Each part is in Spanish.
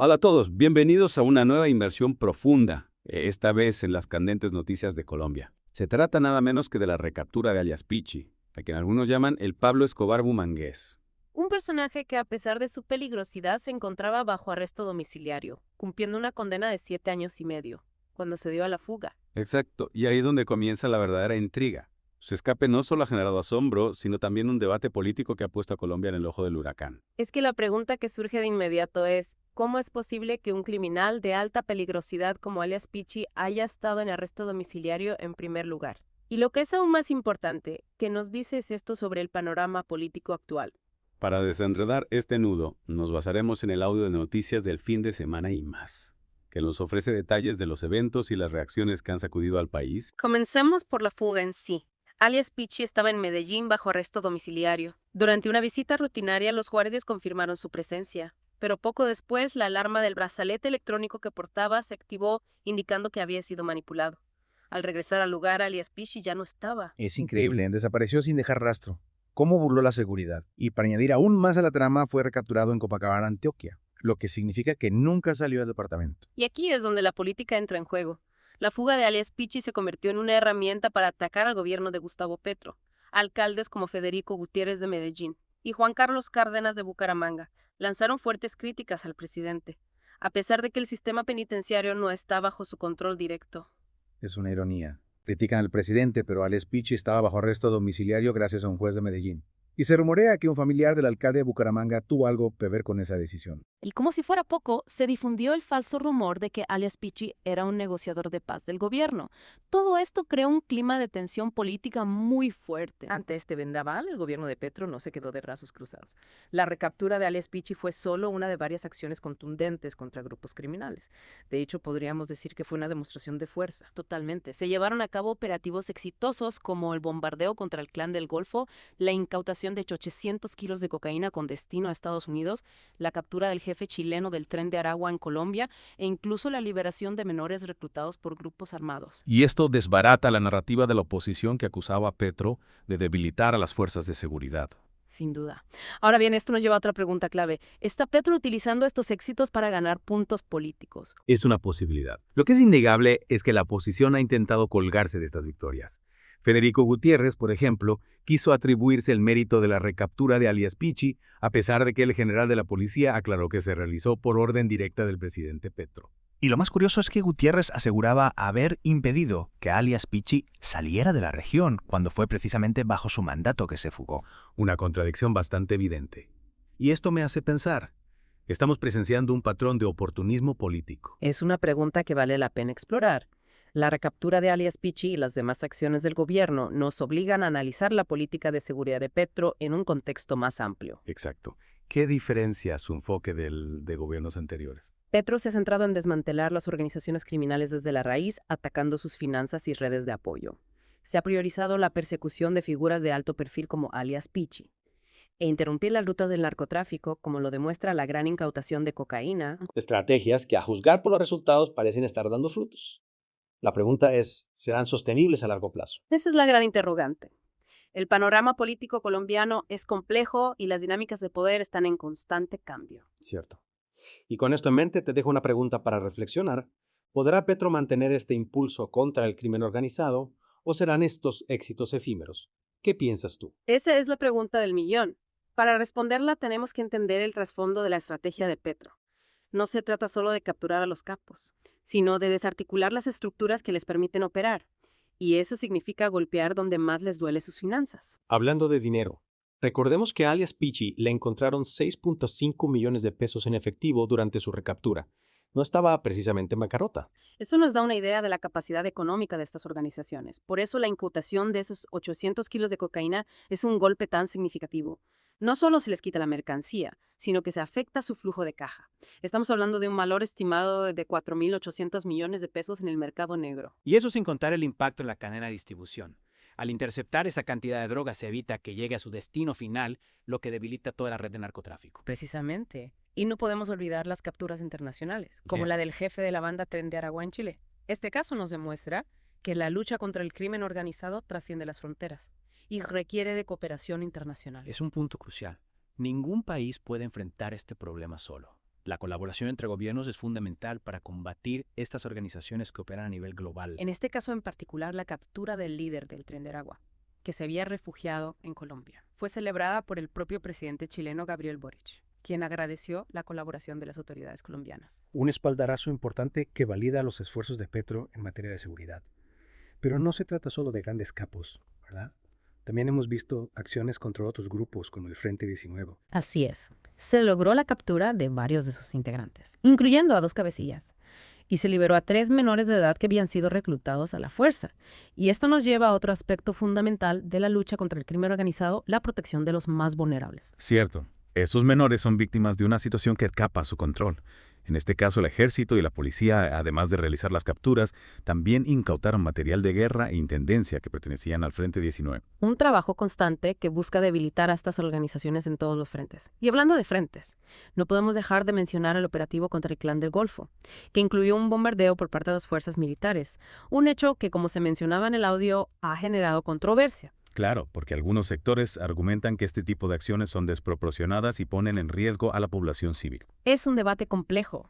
Hola a todos, bienvenidos a una nueva inmersión profunda, esta vez en las candentes noticias de Colombia. Se trata nada menos que de la recaptura de alias Pichi, a quien algunos llaman el Pablo Escobar bumangués. Un personaje que a pesar de su peligrosidad se encontraba bajo arresto domiciliario, cumpliendo una condena de 7 años y medio, cuando se dio a la fuga. Exacto, y ahí es donde comienza la verdadera intriga. Su escape no solo ha generado asombro, sino también un debate político que ha puesto a Colombia en el ojo del huracán. Es que la pregunta que surge de inmediato es, ¿cómo es posible que un criminal de alta peligrosidad como alias Pichi haya estado en arresto domiciliario en primer lugar? Y lo que es aún más importante, ¿qué nos dices esto sobre el panorama político actual? Para desenredar este nudo, nos basaremos en el audio de noticias del fin de semana y más, que nos ofrece detalles de los eventos y las reacciones que han sacudido al país. Comencemos por la fuga en sí. Alias Pichi estaba en Medellín bajo arresto domiciliario. Durante una visita rutinaria, los guardias confirmaron su presencia, pero poco después la alarma del brazalete electrónico que portaba se activó, indicando que había sido manipulado. Al regresar al lugar, Alias Pichi ya no estaba. Es increíble, desapareció sin dejar rastro. ¿Cómo burló la seguridad? Y para añadir aún más a la trama, fue recapturado en Copacabana, Antioquia, lo que significa que nunca salió del departamento. Y aquí es donde la política entra en juego. La fuga de alias Pichi se convirtió en una herramienta para atacar al gobierno de Gustavo Petro, alcaldes como Federico Gutiérrez de Medellín y Juan Carlos Cárdenas de Bucaramanga lanzaron fuertes críticas al presidente, a pesar de que el sistema penitenciario no está bajo su control directo. Es una ironía. Critican al presidente, pero Alex Pichi estaba bajo arresto domiciliario gracias a un juez de Medellín. Y se rumorea que un familiar del alcalde de Bucaramanga tuvo algo que ver con esa decisión. Y como si fuera poco, se difundió el falso rumor de que alias Pichi era un negociador de paz del gobierno. Todo esto creó un clima de tensión política muy fuerte. Ante este vendaval, el gobierno de Petro no se quedó de brazos cruzados. La recaptura de alias Pichi fue solo una de varias acciones contundentes contra grupos criminales. De hecho, podríamos decir que fue una demostración de fuerza. Totalmente. Se llevaron a cabo operativos exitosos como el bombardeo contra el Clan del Golfo, la incautación de 800 kilos de cocaína con destino a Estados Unidos, la captura del jefe chileno del Tren de Aragua en Colombia e incluso la liberación de menores reclutados por grupos armados. Y esto desbarata la narrativa de la oposición que acusaba a Petro de debilitar a las fuerzas de seguridad. Sin duda. Ahora bien, esto nos lleva a otra pregunta clave. ¿Está Petro utilizando estos éxitos para ganar puntos políticos? Es una posibilidad. Lo que es innegable es que la oposición ha intentado colgarse de estas victorias. Federico Gutiérrez, por ejemplo, quiso atribuirse el mérito de la recaptura de alias Pichi, a pesar de que el general de la policía aclaró que se realizó por orden directa del presidente Petro. Y lo más curioso es que Gutiérrez aseguraba haber impedido que alias Pichi saliera de la región cuando fue precisamente bajo su mandato que se fugó. Una contradicción bastante evidente. Y esto me hace pensar, estamos presenciando un patrón de oportunismo político. Es una pregunta que vale la pena explorar. La recaptura de alias Pichi y las demás acciones del gobierno nos obligan a analizar la política de seguridad de Petro en un contexto más amplio. Exacto. ¿Qué diferencia su enfoque de gobiernos anteriores? Petro se ha centrado en desmantelar las organizaciones criminales desde la raíz, atacando sus finanzas y redes de apoyo. Se ha priorizado la persecución de figuras de alto perfil como alias Pichi, e interrumpir las rutas del narcotráfico, como lo demuestra la gran incautación de cocaína. Estrategias que, a juzgar por los resultados, parecen estar dando frutos. La pregunta es, ¿serán sostenibles a largo plazo? Esa es la gran interrogante. El panorama político colombiano es complejo y las dinámicas de poder están en constante cambio. Cierto. Y con esto en mente te dejo una pregunta para reflexionar. ¿Podrá Petro mantener este impulso contra el crimen organizado o serán estos éxitos efímeros? ¿Qué piensas tú? Esa es la pregunta del millón. Para responderla tenemos que entender el trasfondo de la estrategia de Petro. No se trata solo de capturar a los capos, sino de desarticular las estructuras que les permiten operar. Y eso significa golpear donde más les duele sus finanzas. Hablando de dinero, recordemos que a alias Pichi le encontraron 6.5 millones de pesos en efectivo durante su recaptura. No estaba precisamente en bancarrota. Eso nos da una idea de la capacidad económica de estas organizaciones. Por eso la incautación de esos 800 kilos de cocaína es un golpe tan significativo. No solo se les quita la mercancía, sino que se afecta su flujo de caja. Estamos hablando de un valor estimado de 4.800 millones de pesos en el mercado negro. Y eso sin contar el impacto en la cadena de distribución. Al interceptar esa cantidad de drogas se evita que llegue a su destino final, lo que debilita toda la red de narcotráfico. Precisamente. Y no podemos olvidar las capturas internacionales, como Bien. la del jefe de la banda Tren de Aragua en Chile. Este caso nos demuestra que la lucha contra el crimen organizado trasciende las fronteras y requiere de cooperación internacional. Es un punto crucial. Ningún país puede enfrentar este problema solo. La colaboración entre gobiernos es fundamental para combatir estas organizaciones que operan a nivel global. En este caso en particular, la captura del líder del Tren de Aragua, que se había refugiado en Colombia, fue celebrada por el propio presidente chileno Gabriel Boric, quien agradeció la colaboración de las autoridades colombianas. Un espaldarazo importante que valida los esfuerzos de Petro en materia de seguridad. Pero no se trata solo de grandes capos, ¿verdad? También hemos visto acciones contra otros grupos como el Frente 19. Así es. Se logró la captura de varios de sus integrantes, incluyendo a 2 cabecillas, y se liberó a 3 menores de edad que habían sido reclutados a la fuerza. Y esto nos lleva a otro aspecto fundamental de la lucha contra el crimen organizado, la protección de los más vulnerables. Cierto, esos menores son víctimas de una situación que escapa a su control. En este caso, el ejército y la policía, además de realizar las capturas, también incautaron material de guerra e intendencia que pertenecían al Frente 19. Un trabajo constante que busca debilitar a estas organizaciones en todos los frentes. Y hablando de frentes, no podemos dejar de mencionar el operativo contra el Clan del Golfo, que incluyó un bombardeo por parte de las fuerzas militares, un hecho que, como se mencionaba en el audio, ha generado controversia. Claro, porque algunos sectores argumentan que este tipo de acciones son desproporcionadas y ponen en riesgo a la población civil. Es un debate complejo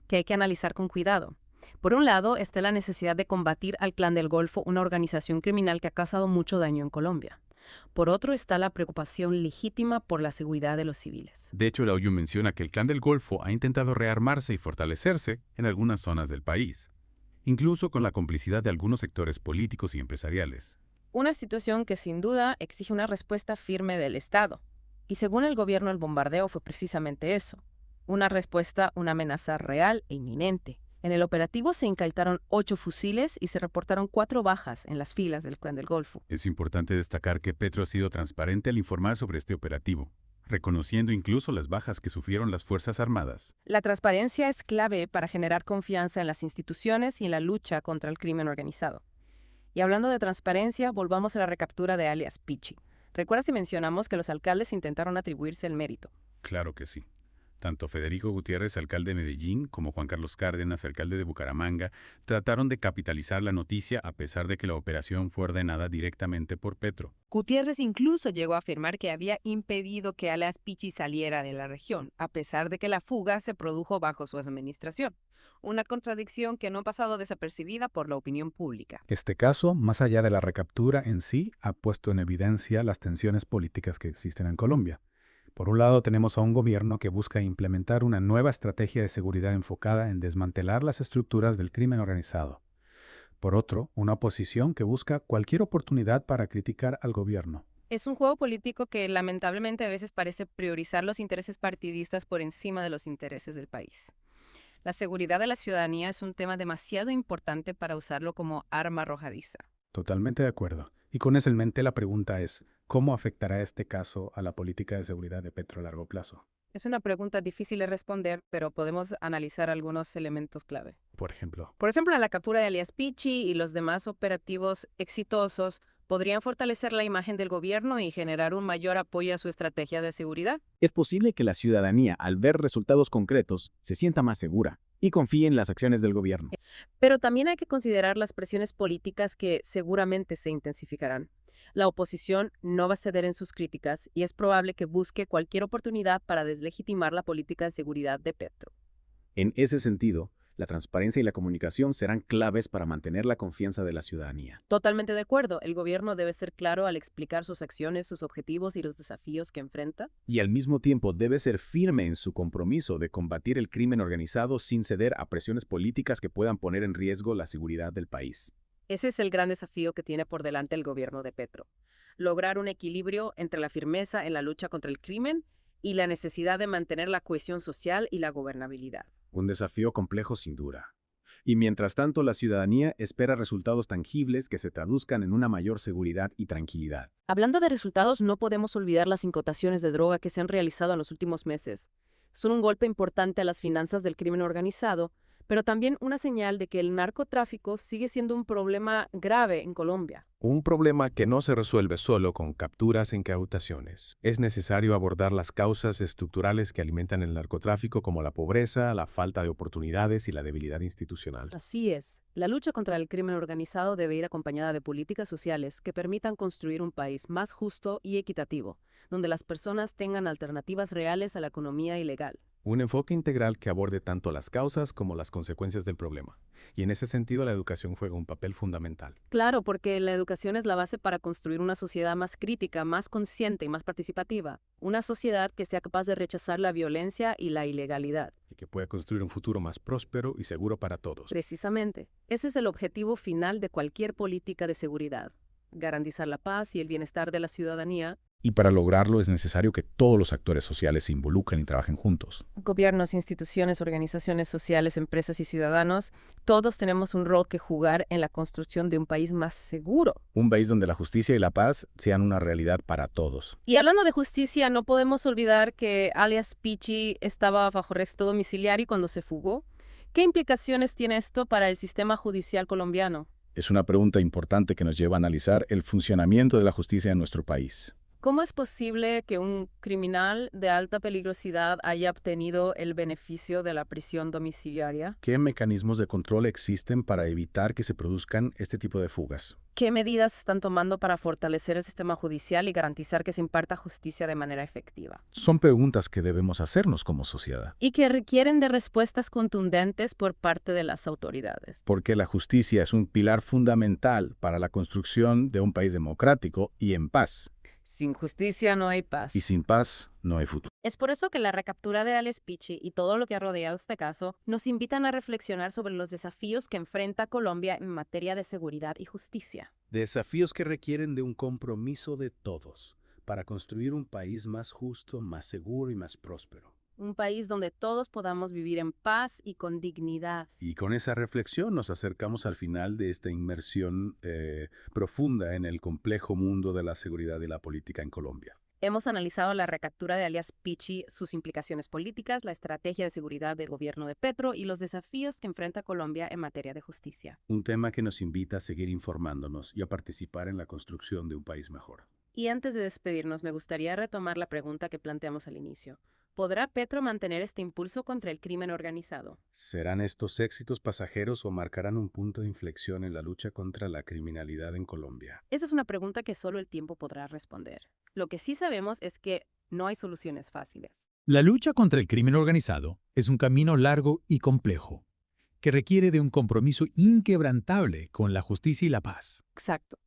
que hay que analizar con cuidado. Por un lado, está la necesidad de combatir al Clan del Golfo, una organización criminal que ha causado mucho daño en Colombia. Por otro, está la preocupación legítima por la seguridad de los civiles. De hecho, el audio menciona que el Clan del Golfo ha intentado rearmarse y fortalecerse en algunas zonas del país, incluso con la complicidad de algunos sectores políticos y empresariales. Una situación que sin duda exige una respuesta firme del Estado. Y según el gobierno, el bombardeo fue precisamente eso. Una respuesta, una amenaza real e inminente. En el operativo se incautaron 8 fusiles y se reportaron 4 bajas en las filas del Clan del Golfo. Es importante destacar que Petro ha sido transparente al informar sobre este operativo, reconociendo incluso las bajas que sufrieron las Fuerzas Armadas. La transparencia es clave para generar confianza en las instituciones y en la lucha contra el crimen organizado. Y hablando de transparencia, volvamos a la recaptura de alias Pichi. ¿Recuerdas si mencionamos que los alcaldes intentaron atribuirse el mérito? Claro que sí. Tanto Federico Gutiérrez, alcalde de Medellín, como Juan Carlos Cárdenas, alcalde de Bucaramanga, trataron de capitalizar la noticia a pesar de que la operación fue ordenada directamente por Petro. Gutiérrez incluso llegó a afirmar que había impedido que alias Pichi saliera de la región, a pesar de que la fuga se produjo bajo su administración. Una contradicción que no ha pasado desapercibida por la opinión pública. Este caso, más allá de la recaptura en sí, ha puesto en evidencia las tensiones políticas que existen en Colombia. Por un lado, tenemos a un gobierno que busca implementar una nueva estrategia de seguridad enfocada en desmantelar las estructuras del crimen organizado. Por otro, una oposición que busca cualquier oportunidad para criticar al gobierno. Es un juego político que lamentablemente a veces parece priorizar los intereses partidistas por encima de los intereses del país. La seguridad de la ciudadanía es un tema demasiado importante para usarlo como arma arrojadiza. Totalmente de acuerdo. Y con eso en mente la pregunta es, ¿cómo afectará este caso a la política de seguridad de Petro a largo plazo? Es una pregunta difícil de responder, pero podemos analizar algunos elementos clave. Por ejemplo, La captura de alias Pichi y los demás operativos exitosos podrían fortalecer la imagen del gobierno y generar un mayor apoyo a su estrategia de seguridad. Es posible que la ciudadanía, al ver resultados concretos, se sienta más segura y confíe en las acciones del gobierno. Pero también hay que considerar las presiones políticas que seguramente se intensificarán. La oposición no va a ceder en sus críticas y es probable que busque cualquier oportunidad para deslegitimar la política de seguridad de Petro. En ese sentido, la transparencia y la comunicación serán claves para mantener la confianza de la ciudadanía. Totalmente de acuerdo. El gobierno debe ser claro al explicar sus acciones, sus objetivos y los desafíos que enfrenta. Y al mismo tiempo debe ser firme en su compromiso de combatir el crimen organizado sin ceder a presiones políticas que puedan poner en riesgo la seguridad del país. Ese es el gran desafío que tiene por delante el gobierno de Petro. Lograr un equilibrio entre la firmeza en la lucha contra el crimen y la necesidad de mantener la cohesión social y la gobernabilidad. Un desafío complejo sin duda. Y mientras tanto, la ciudadanía espera resultados tangibles que se traduzcan en una mayor seguridad y tranquilidad. Hablando de resultados, no podemos olvidar las incautaciones de droga que se han realizado en los últimos meses. Son un golpe importante a las finanzas del crimen organizado, pero también una señal de que el narcotráfico sigue siendo un problema grave en Colombia. Un problema que no se resuelve solo con capturas e incautaciones. Es necesario abordar las causas estructurales que alimentan el narcotráfico, como la pobreza, la falta de oportunidades y la debilidad institucional. Así es. La lucha contra el crimen organizado debe ir acompañada de políticas sociales que permitan construir un país más justo y equitativo, donde las personas tengan alternativas reales a la economía ilegal. Un enfoque integral que aborde tanto las causas como las consecuencias del problema. Y en ese sentido la educación juega un papel fundamental. Claro, porque la educación es la base para construir una sociedad más crítica, más consciente y más participativa. Una sociedad que sea capaz de rechazar la violencia y la ilegalidad. Y que pueda construir un futuro más próspero y seguro para todos. Precisamente, ese es el objetivo final de cualquier política de seguridad. Garantizar la paz y el bienestar de la ciudadanía. Y para lograrlo es necesario que todos los actores sociales se involucren y trabajen juntos. Gobiernos, instituciones, organizaciones sociales, empresas y ciudadanos, todos tenemos un rol que jugar en la construcción de un país más seguro. Un país donde la justicia y la paz sean una realidad para todos. Y hablando de justicia, no podemos olvidar que alias Pichi estaba bajo arresto domiciliario cuando se fugó. ¿Qué implicaciones tiene esto para el sistema judicial colombiano? Es una pregunta importante que nos lleva a analizar el funcionamiento de la justicia en nuestro país. ¿Cómo es posible que un criminal de alta peligrosidad haya obtenido el beneficio de la prisión domiciliaria? ¿Qué mecanismos de control existen para evitar que se produzcan este tipo de fugas? ¿Qué medidas están tomando para fortalecer el sistema judicial y garantizar que se imparta justicia de manera efectiva? Son preguntas que debemos hacernos como sociedad. Y que requieren de respuestas contundentes por parte de las autoridades. Porque la justicia es un pilar fundamental para la construcción de un país democrático y en paz. Sin justicia no hay paz. Y sin paz no hay futuro. Es por eso que la recaptura de alias Pichi y todo lo que ha rodeado este caso nos invitan a reflexionar sobre los desafíos que enfrenta Colombia en materia de seguridad y justicia. Desafíos que requieren de un compromiso de todos para construir un país más justo, más seguro y más próspero. Un país donde todos podamos vivir en paz y con dignidad. Y con esa reflexión nos acercamos al final de esta inmersión profunda en el complejo mundo de la seguridad y la política en Colombia. Hemos analizado la recaptura de alias Pichi, sus implicaciones políticas, la estrategia de seguridad del gobierno de Petro y los desafíos que enfrenta Colombia en materia de justicia. Un tema que nos invita a seguir informándonos y a participar en la construcción de un país mejor. Y antes de despedirnos, me gustaría retomar la pregunta que planteamos al inicio. ¿Podrá Petro mantener este impulso contra el crimen organizado? ¿Serán estos éxitos pasajeros o marcarán un punto de inflexión en la lucha contra la criminalidad en Colombia? Esa es una pregunta que solo el tiempo podrá responder. Lo que sí sabemos es que no hay soluciones fáciles. La lucha contra el crimen organizado es un camino largo y complejo, que requiere de un compromiso inquebrantable con la justicia y la paz. Exacto.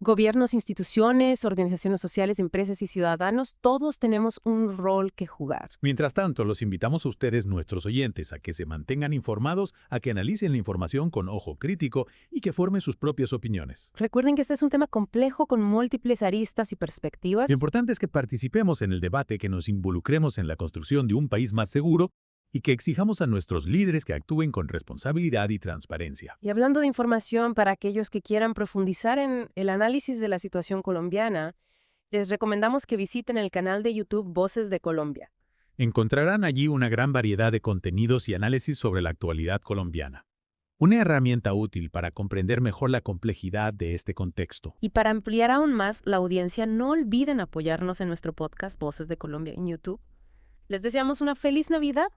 Gobiernos, instituciones, organizaciones sociales, empresas y ciudadanos, todos tenemos un rol que jugar. Mientras tanto, los invitamos a ustedes, nuestros oyentes, a que se mantengan informados, a que analicen la información con ojo crítico y que formen sus propias opiniones. Recuerden que este es un tema complejo con múltiples aristas y perspectivas. Lo importante es que participemos en el debate, que nos involucremos en la construcción de un país más seguro y que exijamos a nuestros líderes que actúen con responsabilidad y transparencia. Y hablando de información para aquellos que quieran profundizar en el análisis de la situación colombiana, les recomendamos que visiten el canal de YouTube Voces de Colombia. Encontrarán allí una gran variedad de contenidos y análisis sobre la actualidad colombiana. Una herramienta útil para comprender mejor la complejidad de este contexto. Y para ampliar aún más la audiencia, no olviden apoyarnos en nuestro podcast Voces de Colombia en YouTube. Les deseamos una feliz Navidad.